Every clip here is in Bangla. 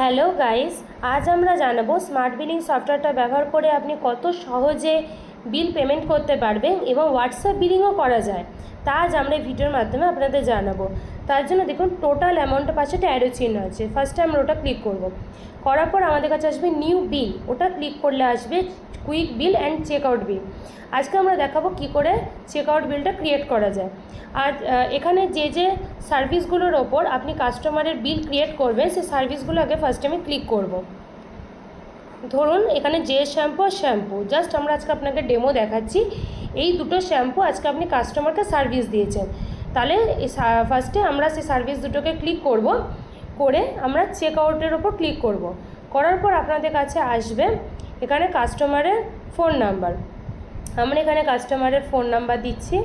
হ্যালো গাইস, আজ আমরা জানাবো স্মার্ট বিলিং সফটওয়্যারটা ব্যবহার করে আপনি কত সহজে বিল পেমেন্ট করতে পারবেন এবং হোয়াটসঅ্যাপ বিলিংও করা যায়, তা আজ আমরা এই ভিডিওর মাধ্যমে আপনাদের জানাবো। তার জন্য দেখুন টোটাল অ্যামাউন্টের পাশে একটা অ্যারো চিহ্ন আছে, ফার্স্টে আমরা ওটা ক্লিক করব। করার পর আমাদের কাছে আসবে নিউ বিল, ওটা ক্লিক করলে আসবে quick bill and check out bill. আজকে আমরা দেখাবো কি করে চেক আউট বিলটা ক্রিয়েট করা যায়। আর এখানে যে যে সার্ভিসগুলোর ওপর আপনি কাস্টমারের বিল ক্রিয়েট করবেন সেই সার্ভিসগুলো আগে ফার্স্টে আমি ক্লিক করব। ধরুন এখানে যে শ্যাম্পু আর শ্যাম্পু, জাস্ট আমরা আজকে আপনাকে ডেমো দেখাচ্ছি। এই দুটো শ্যাম্পু আজকে আপনি কাস্টমারকে সার্ভিস দিয়েছেন, তাহলে ফার্স্টে আমরা সেই সার্ভিস দুটোকে ক্লিক করব, করে আমরা চেক আউটের ওপর ক্লিক করব। করার পর আপনাদের কাছে আসবে এখানে কাস্টমারের ফোন নাম্বার। আমরা এখানে কাস্টমারের ফোন নাম্বার দিচ্ছি,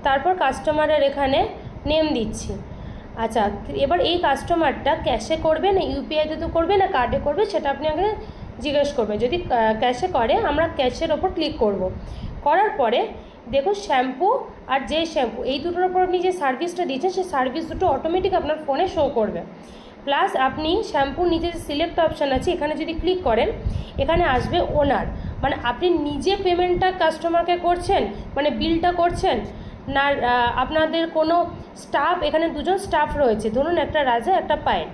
তারপর কাস্টমারের এখানে নেম দিচ্ছি। আচ্ছা, এবার এই কাস্টমারটা ক্যাশে করবে না ইউপিআইতে তো করবে না কার্ডে করবে, সেটা আপনি আগে জিজ্ঞেস করবেন। যদি ক্যাশে করে আমরা ক্যাশের ওপর ক্লিক করব। করার পরে দেখুন শ্যাম্পু আর যে শ্যাম্পু এই দুটোর ওপর আপনি যে সার্ভিসটা দিচ্ছেন সেই সার্ভিস দুটো অটোমেটিক আপনার ফোনে শো করবে। প্লাস আপনি শ্যাম্পুর নিচে যে সিলেক্ট অপশান আছে এখানে যদি ক্লিক করেন, এখানে আসবে ওনার, মানে আপনি নিজে পেমেন্টটা কাস্টমারকে করছেন, মানে বিলটা করছেন না আপনাদের কোনো স্টাফ, এখানে দুজন স্টাফ রয়েছে, ধরুন একটা রাজা একটা পায়েল,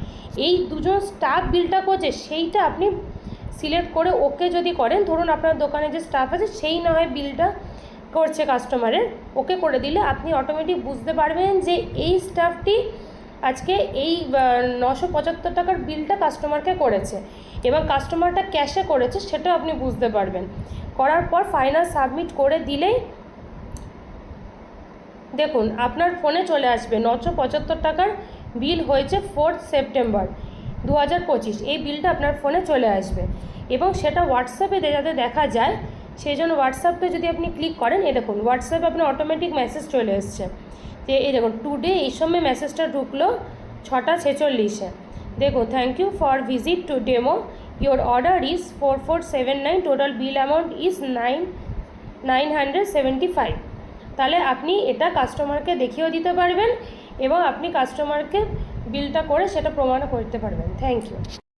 এই দুজন স্টাফ বিলটা করছে সেইটা আপনি সিলেক্ট করে ওকে যদি করেন, ধরুন আপনার দোকানে যে স্টাফ আছে সেই না হয় বিলটা করছে কাস্টমারের, ওকে করে দিলে আপনি অটোমেটিক বুঝতে পারবেন যে এই স্টাফটি আজকে এই 975 টাকার বিলটা কাস্টমারকে করেছে এবং কাস্টমারটা ক্যাশে করেছে সেটাও আপনি বুঝতে পারবেন। করার পর ফাইনাল সাবমিট করে দিলেই দেখুন আপনার ফোনে চলে আসবে 975 টাকার বিল হয়েছে 4 সেপ্টেম্বর 2025, এই বিলটা আপনার ফোনে চলে আসবে এবং সেটা হোয়াটসঅ্যাপে যাতে দেখা যায় সেই জন্য হোয়াটসঅ্যাপে যদি আপনি ক্লিক করেন, এই দেখুন হোয়াটসঅ্যাপে আপনার অটোমেটিক মেসেজ চলে এসছে যে এই দেখুন টুডে এই সময় মেসেজটা ঢুকলো 6:46-এ। দেখুন thank you for visit to demo, your order is 4479, total bill amount is 975। তাহলে আপনি এটা কাস্টমারকে দেখিয়েও দিতে পারবেন এবং আপনি কাস্টমারকে বিলটা করে সেটা প্রমাণও করতে পারবেন। Thank you.